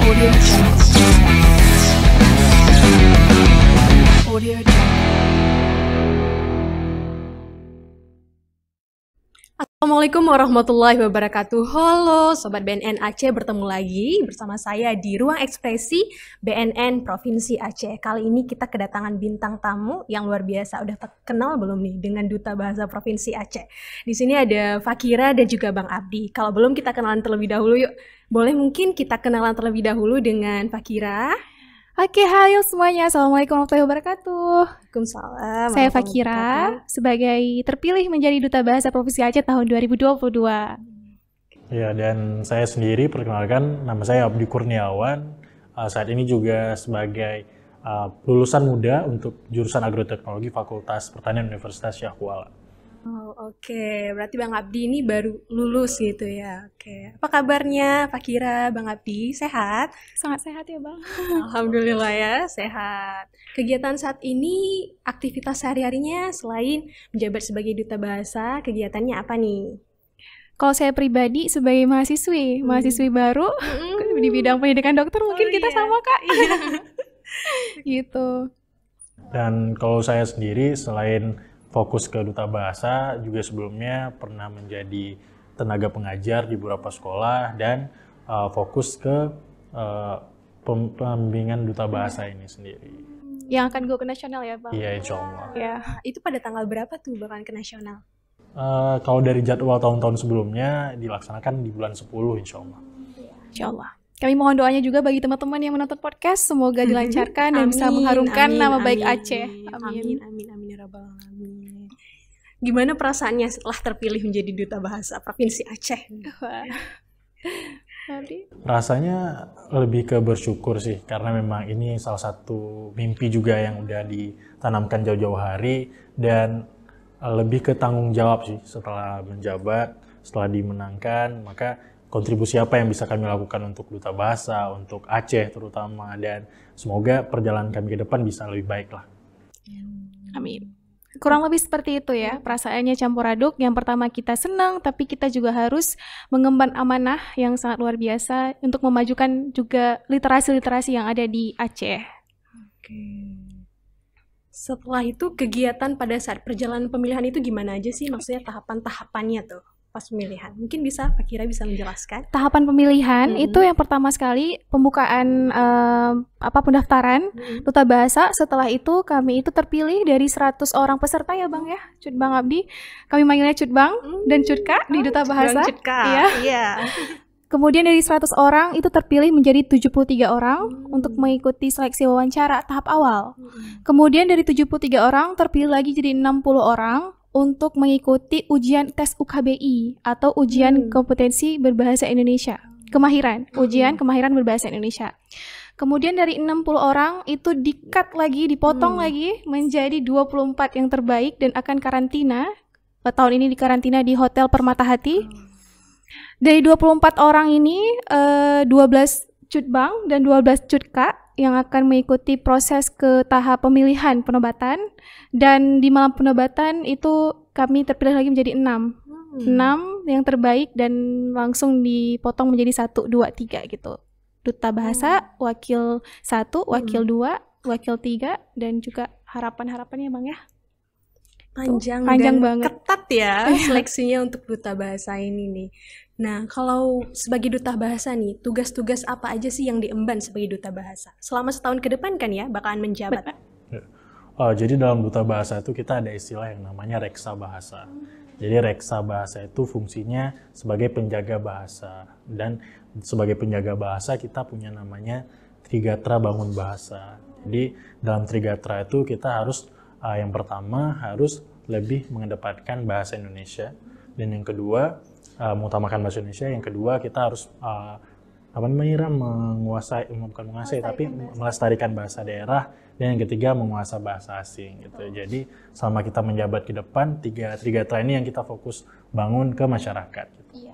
Audio Jungle. Audio Jungle. Assalamualaikum warahmatullahi wabarakatuh. Halo Sobat BNN Aceh, bertemu lagi bersama saya di Ruang Ekspresi BNN Provinsi Aceh. Kali ini kita kedatangan bintang tamu yang luar biasa. Udah terkenal belum nih dengan Duta Bahasa Provinsi Aceh? Di sini ada Fakira dan juga Bang Abdi. Kalau belum, kita kenalan terlebih dahulu yuk. Boleh mungkin kita kenalan terlebih dahulu dengan Fakira. Oke, halo semuanya. Assalamualaikum warahmatullahi wabarakatuh. Waalaikumsalam. Saya Fakira, sebagai terpilih menjadi Duta Bahasa Provinsi Aceh tahun 2022. Ya, dan saya sendiri perkenalkan, nama saya Abdi Kurniawan. Saat ini juga sebagai lulusan muda untuk jurusan Agroteknologi Fakultas Pertanian Universitas Syah Kuala. Oh, oke. Berarti Bang Abdi ini baru lulus gitu ya. Oke. Apa kabarnya Fakira, Bang Abdi? Sehat? Sangat sehat ya, Bang. Alhamdulillah ya, sehat. Kegiatan saat ini, aktivitas sehari-harinya selain menjabat sebagai Duta Bahasa, kegiatannya apa nih? Kalau saya pribadi sebagai mahasiswi baru di bidang pendidikan dokter, mungkin kita sama, Kak. Gitu. Dan kalau saya sendiri, selain fokus ke Duta Bahasa, juga sebelumnya pernah menjadi tenaga pengajar di beberapa sekolah dan fokus ke pembimbingan Duta Bahasa ini sendiri. Yang akan go ke nasional ya, Bang? Iya, insya Allah. Ya. Itu pada tanggal berapa tuh bahkan ke nasional? Kalau dari jadwal tahun-tahun sebelumnya dilaksanakan di bulan 10, insya Allah. Insya Allah. Kami mohon doanya juga bagi teman-teman yang menonton podcast, semoga dilancarkan dan bisa mengharumkan nama baik Aceh. Amin, ya Rabbal alamin. Gimana perasaannya setelah terpilih menjadi Duta Bahasa Provinsi Aceh? Rasanya lebih ke bersyukur sih, karena memang ini salah satu mimpi juga yang udah ditanamkan jauh-jauh hari, dan lebih ke tanggung jawab sih setelah menjabat, setelah dimenangkan, maka kontribusi apa yang bisa kami lakukan untuk Duta Bahasa, untuk Aceh terutama, dan semoga perjalanan kami ke depan bisa lebih baik lah. Amin. Kurang lebih seperti itu ya, perasaannya campur aduk. Yang pertama kita senang, tapi kita juga harus mengemban amanah yang sangat luar biasa untuk memajukan juga literasi-literasi yang ada di Aceh. Oke. Setelah itu kegiatan pada saat perjalanan pemilihan itu gimana aja sih? Maksudnya tahapan-tahapannya tuh pas pemilihan. Mungkin bisa Pak Kira bisa menjelaskan. Tahapan pemilihan itu yang pertama sekali pembukaan pendaftaran Duta Bahasa. Setelah itu kami itu terpilih dari 100 orang peserta ya Bang ya, Cut Bang Abdi. Kami manggilnya Cut Bang dan Cutka di Duta Bahasa. Iya. Kemudian dari 100 orang itu terpilih menjadi 73 orang untuk mengikuti seleksi wawancara tahap awal. Kemudian dari 73 orang terpilih lagi jadi 60 orang untuk mengikuti ujian tes UKBI atau ujian kompetensi berbahasa Indonesia. Ujian kemahiran berbahasa Indonesia. Kemudian dari 60 orang itu di-cut lagi, dipotong lagi menjadi 24 yang terbaik dan akan karantina. Tahun ini dikarantina di Hotel Permata Hati. Dari 24 orang ini 12 cutbang dan 12 cutka yang akan mengikuti proses ke tahap pemilihan penobatan, dan di malam penobatan itu kami terpilih lagi menjadi 6 yang terbaik dan langsung dipotong menjadi 1, 2, 3 gitu. Duta Bahasa, wakil 1, wakil 2, wakil 3, dan juga harapan-harapannya Bang ya. Panjang dan banget. Ketat ya seleksinya untuk Duta Bahasa ini nih. Nah, kalau sebagai Duta Bahasa nih, tugas-tugas apa aja sih yang diemban sebagai Duta Bahasa? Selama setahun ke depan kan ya, bakalan menjabat. Jadi dalam Duta Bahasa itu kita ada istilah yang namanya reksa bahasa. Jadi reksa bahasa itu fungsinya sebagai penjaga bahasa. Dan sebagai penjaga bahasa kita punya namanya Trigatra Bangun Bahasa. Jadi dalam Trigatra itu kita harus, yang pertama harus lebih mengedepankan bahasa Indonesia. Dan yang kedua, mengutamakan bahasa Indonesia. Yang kedua, kita harus melestarikan bahasa daerah. Dan yang ketiga, menguasai bahasa asing gitu. Jadi selama kita menjabat ke depan, tiga ini yang kita fokus bangun ke masyarakat gitu.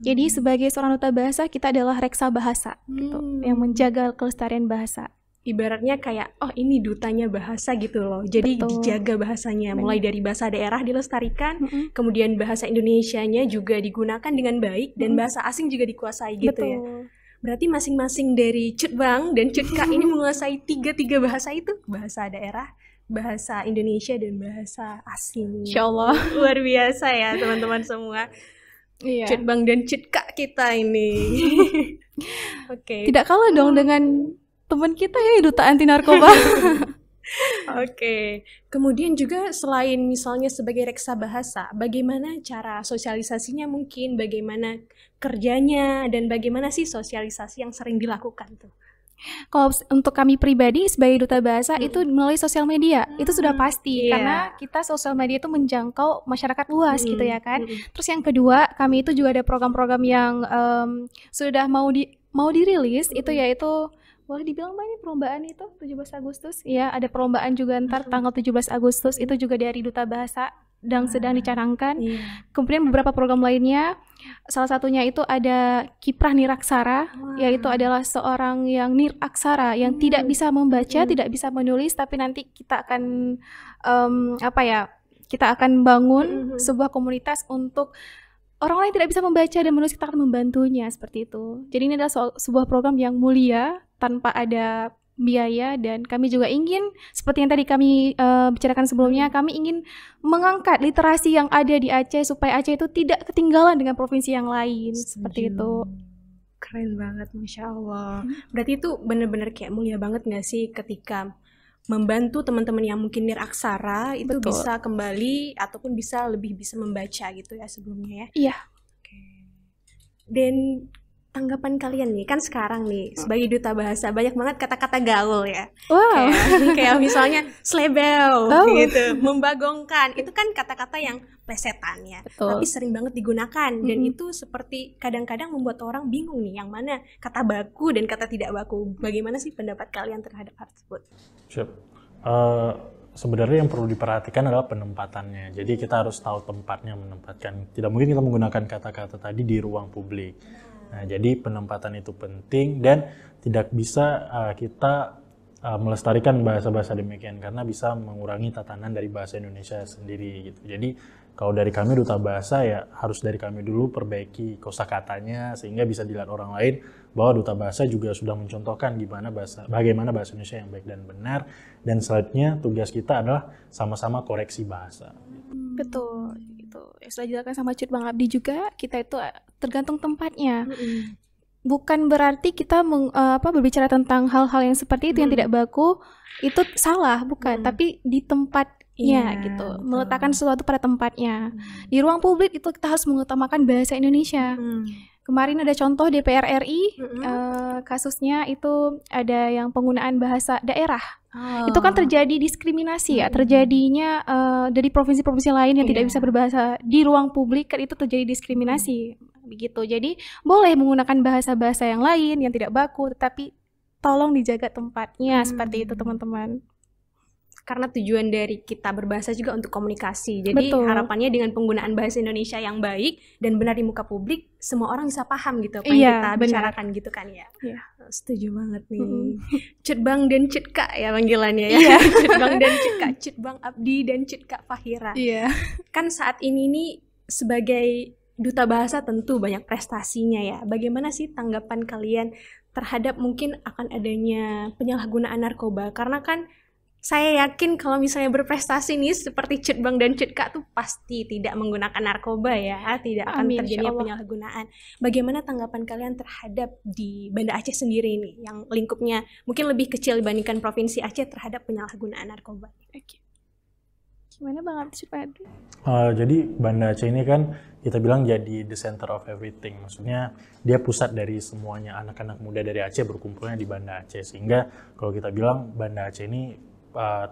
Jadi sebagai seorang Duta Bahasa, kita adalah reksa bahasa gitu, yang menjaga kelestarian bahasa. Ibaratnya kayak, oh ini dutanya bahasa gitu loh. Jadi dijaga bahasanya, mulai dari bahasa daerah dilestarikan, kemudian bahasa Indonesianya juga digunakan dengan baik, dan bahasa asing juga dikuasai gitu ya. Berarti masing-masing dari Cutbang dan Cutka ini menguasai tiga bahasa itu. Bahasa daerah, bahasa Indonesia, dan bahasa asing. Insya Allah. Luar biasa ya teman-teman semua. Iya. Cutbang dan Cutka kita ini. Oke. Tidak kalah dong dengan teman kita ya, Duta Anti Narkoba. Oke. Kemudian juga selain misalnya sebagai reksa bahasa, bagaimana cara sosialisasinya mungkin, bagaimana kerjanya, dan bagaimana sih sosialisasi yang sering dilakukan tuh? Kalau untuk kami pribadi sebagai duta bahasa itu melalui sosial media, itu sudah pasti Iya. karena kita sosial media itu menjangkau masyarakat luas gitu ya kan. Terus yang kedua, kami itu juga ada program-program yang sudah mau dirilis itu yaitu boleh dibilang apa ini perlombaan itu 17 Agustus ya, ada perlombaan juga ntar tanggal 17 Agustus itu juga dari duta bahasa dan sedang dicanangkan. Iya. Kemudian beberapa program lainnya, salah satunya itu ada Kiprah Niraksara, yaitu adalah seorang yang niraksara yang tidak bisa membaca, tidak bisa menulis, tapi nanti kita akan kita akan bangun sebuah komunitas untuk orang-orang yang tidak bisa membaca dan menulis, kita akan membantunya seperti itu. Jadi ini adalah sebuah program yang mulia tanpa ada biaya, dan kami juga ingin seperti yang tadi kami bicarakan sebelumnya, kami ingin mengangkat literasi yang ada di Aceh supaya Aceh itu tidak ketinggalan dengan provinsi yang lain. Seperti itu. Keren banget, Masya Allah. Berarti itu bener-bener kayak mulia banget gak sih ketika membantu teman-teman yang mungkin niraksara itu Betul. bisa kembali ataupun bisa lebih bisa membaca gitu ya sebelumnya ya. Iya. Dan tanggapan kalian nih, kan sekarang nih sebagai duta bahasa banyak banget kata-kata gaul ya. Wow. Kayak misalnya slebel Oh. gitu, membagongkan. Itu kan kata-kata yang plesetan ya. Betul. Tapi sering banget digunakan dan itu seperti kadang-kadang membuat orang bingung nih yang mana kata baku dan kata tidak baku. Bagaimana sih pendapat kalian terhadap hal tersebut? Siap. Sebenarnya yang perlu diperhatikan adalah penempatannya. Jadi kita harus tahu tempatnya menempatkan. Tidak mungkin kita menggunakan kata-kata tadi di ruang publik. Nah, jadi penempatan itu penting dan tidak bisa kita melestarikan bahasa-bahasa demikian karena bisa mengurangi tatanan dari bahasa Indonesia sendiri gitu. Jadi kalau dari kami duta bahasa ya harus dari kami dulu perbaiki kosakatanya sehingga bisa dilihat orang lain bahwa duta bahasa juga sudah mencontohkan bagaimana bahasa Indonesia yang baik dan benar, dan selanjutnya tugas kita adalah sama-sama koreksi bahasa. Betul. Itu sudah dijelaskan sama Cutbang Abdi juga, kita itu tergantung tempatnya. Bukan berarti kita berbicara tentang hal-hal yang seperti itu yang tidak baku itu salah, bukan, tapi di tempatnya gitu, betul. meletakkan sesuatu pada tempatnya. Di ruang publik itu kita harus mengutamakan bahasa Indonesia. Kemarin ada contoh DPR RI, kasusnya itu ada yang penggunaan bahasa daerah. Itu kan terjadi diskriminasi ya, terjadinya dari provinsi-provinsi lain yang tidak bisa berbahasa di ruang publik, kan itu terjadi diskriminasi begitu. Jadi boleh menggunakan bahasa-bahasa yang lain yang tidak baku, tetapi tolong dijaga tempatnya seperti itu teman-teman. Karena tujuan dari kita berbahasa juga untuk komunikasi. Jadi Betul. harapannya dengan penggunaan bahasa Indonesia yang baik dan benar di muka publik, semua orang bisa paham gitu apa yang Iya, kita benar. bicarakan gitu kan ya. Iya. Setuju banget nih. Cutbang dan Cutka ya panggilannya ya. Iya. Cutbang dan Cutka, Cutbang Abdi dan Cutka Fahira. Iya. Kan saat ini nih sebagai duta bahasa tentu banyak prestasinya ya. Bagaimana sih tanggapan kalian terhadap mungkin akan adanya penyalahgunaan narkoba? Karena kan saya yakin kalau misalnya berprestasi nih seperti Cutbang dan Cutka tuh pasti tidak menggunakan narkoba ya, tidak akan Amin, terjadinya insyaallah. penyalahgunaan. Bagaimana tanggapan kalian terhadap di Banda Aceh sendiri nih, yang lingkupnya mungkin lebih kecil dibandingkan Provinsi Aceh terhadap penyalahgunaan narkoba? Oke. Gimana Bang Abdi? Jadi Banda Aceh ini kan kita bilang jadi the center of everything. Maksudnya dia pusat dari semuanya, anak-anak muda dari Aceh berkumpulnya di Banda Aceh. Sehingga kalau kita bilang Banda Aceh ini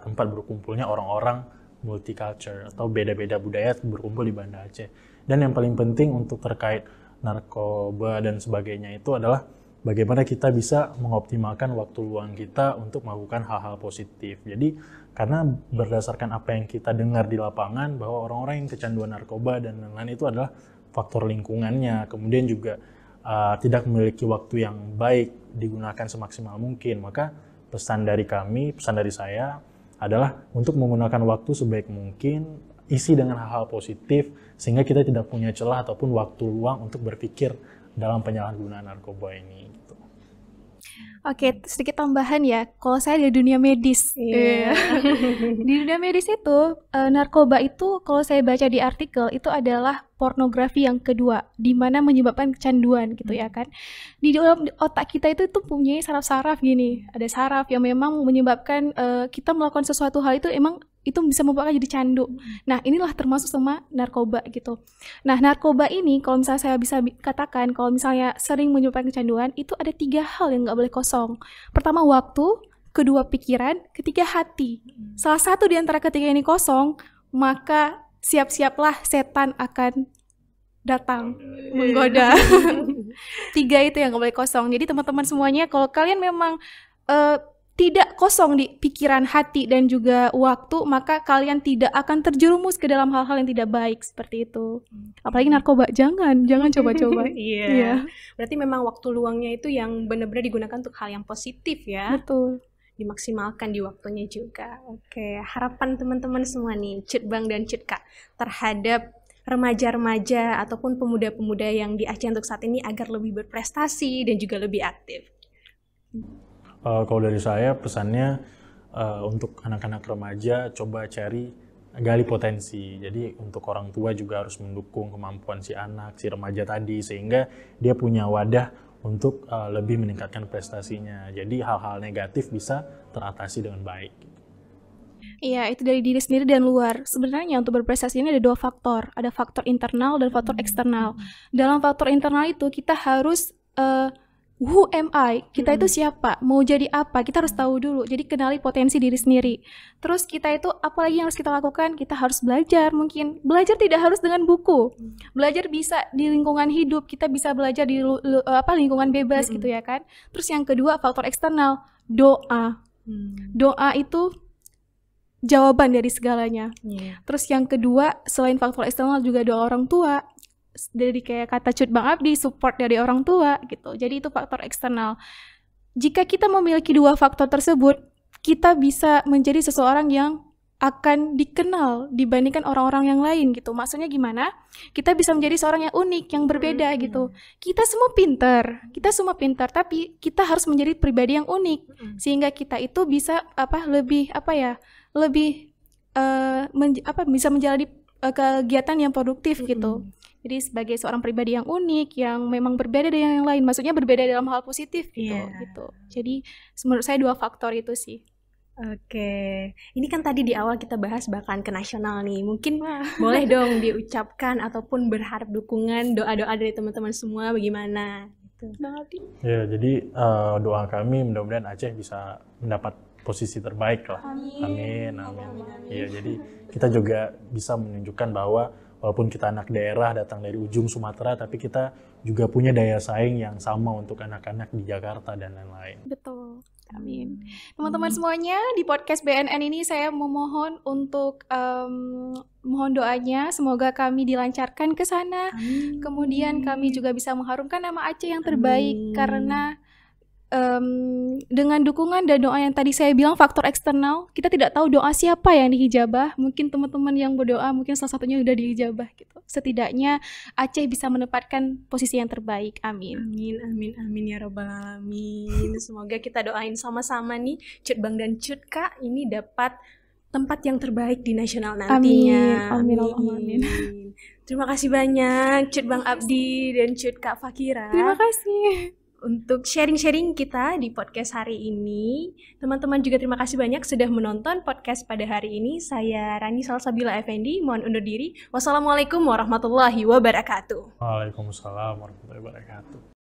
tempat berkumpulnya orang-orang multicultural atau beda-beda budaya berkumpul di Banda Aceh. Dan yang paling penting untuk terkait narkoba dan sebagainya itu adalah bagaimana kita bisa mengoptimalkan waktu luang kita untuk melakukan hal-hal positif. Jadi karena berdasarkan apa yang kita dengar di lapangan bahwa orang-orang yang kecanduan narkoba dan lain-lain itu adalah faktor lingkungannya, kemudian juga tidak memiliki waktu yang baik digunakan semaksimal mungkin. Maka pesan dari kami, pesan dari saya adalah untuk menggunakan waktu sebaik mungkin, isi dengan hal-hal positif, sehingga kita tidak punya celah ataupun waktu luang untuk berpikir dalam penyalahgunaan narkoba ini gitu. Oke, sedikit tambahan ya. Kalau saya di dunia medis, Iya. di dunia medis itu narkoba itu kalau saya baca di artikel itu adalah pornografi yang kedua, di mana menyebabkan kecanduan gitu ya kan. Di dalam otak kita itu punya saraf-saraf gini. Ada saraf yang memang menyebabkan kita melakukan sesuatu hal itu emang itu bisa membuatkan jadi candu. Nah, inilah termasuk sama narkoba gitu. Nah, narkoba ini kalau misalnya saya bisa katakan kalau misalnya sering menyebabkan kecanduan, itu ada 3 hal yang nggak boleh kosong. Pertama waktu, kedua pikiran, ketiga hati. Salah satu di antara ketiga ini kosong, maka siap-siaplah setan akan datang menggoda. 3 itu yang nggak boleh kosong. Jadi teman-teman semuanya kalau kalian memang tidak kosong di pikiran, hati, dan juga waktu, maka kalian tidak akan terjerumus ke dalam hal-hal yang tidak baik seperti itu. Apalagi narkoba, jangan coba-coba. Iya. Berarti memang waktu luangnya itu yang benar-benar digunakan untuk hal yang positif ya. Betul. Dimaksimalkan di waktunya juga. Oke, harapan teman-teman semua nih, Cut Bang dan Cut Kak, terhadap remaja-remaja ataupun pemuda-pemuda yang di Aceh untuk saat ini agar lebih berprestasi dan juga lebih aktif. Kalau dari saya pesannya untuk anak-anak remaja coba gali potensi. Jadi untuk orang tua juga harus mendukung kemampuan si anak, si remaja tadi sehingga dia punya wadah untuk lebih meningkatkan prestasinya. Jadi hal-hal negatif bisa teratasi dengan baik. Iya, itu dari diri sendiri dan luar. Sebenarnya untuk berprestasi ini ada 2 faktor. Ada faktor internal dan faktor eksternal. Dalam faktor internal itu kita harus who am I? Kita itu siapa? Mau jadi apa? Kita harus tahu dulu. Jadi kenali potensi diri sendiri. Terus kita itu apa lagi yang harus kita lakukan? Kita harus belajar mungkin. Belajar tidak harus dengan buku. Belajar bisa di lingkungan hidup. Kita bisa belajar di lingkungan bebas gitu ya kan. Terus yang kedua faktor eksternal, doa. Doa itu jawaban dari segalanya. Terus yang kedua selain faktor eksternal juga doa orang tua. Dari kayak kata Cut Bang Abdi, support dari orang tua gitu. Jadi itu faktor eksternal. Jika kita memiliki 2 faktor tersebut, kita bisa menjadi seseorang yang akan dikenal dibandingkan orang-orang yang lain gitu. Maksudnya gimana? Kita bisa menjadi seorang yang unik, yang berbeda gitu. Kita semua pintar, tapi kita harus menjadi pribadi yang unik sehingga kita itu bisa bisa menjalani kegiatan yang produktif gitu. Jadi sebagai seorang pribadi yang unik, yang memang berbeda dari yang lain, maksudnya berbeda dalam hal positif gitu. Jadi menurut saya 2 faktor itu sih. Oke, ini kan tadi di awal kita bahas bakalan ke nasional nih. Mungkin boleh dong diucapkan ataupun berharap dukungan, doa-doa dari teman-teman semua bagaimana? Gitu. Ya, jadi doa kami mudah-mudahan Aceh bisa mendapat posisi terbaik lah. Amin. Ya, jadi kita juga bisa menunjukkan bahwa walaupun kita anak daerah datang dari ujung Sumatera, tapi kita juga punya daya saing yang sama untuk anak-anak di Jakarta dan lain-lain. Betul. Amin. Teman-teman semuanya, di podcast BNN ini saya memohon untuk mohon doanya, semoga kami dilancarkan ke sana. Kemudian kami juga bisa mengharumkan nama Aceh yang terbaik karena dengan dukungan dan doa yang tadi saya bilang faktor eksternal, kita tidak tahu doa siapa yang dihijabah. Mungkin teman-teman yang berdoa mungkin salah satunya sudah dihijabah gitu. Setidaknya Aceh bisa menempatkan posisi yang terbaik. Amin. Amin ya rabbal alamin. Semoga kita doain sama-sama nih Cut Bang dan Cut Kak ini dapat tempat yang terbaik di nasional nantinya. Amin. Terima kasih banyak Cut Bang Abdi dan Cut Kak Fakira. Terima kasih untuk sharing-sharing kita di podcast hari ini. Teman-teman juga terima kasih banyak sudah menonton podcast pada hari ini. Saya Rani Salsabila Effendi, mohon undur diri. Wassalamualaikum warahmatullahi wabarakatuh. Waalaikumsalam warahmatullahi wabarakatuh.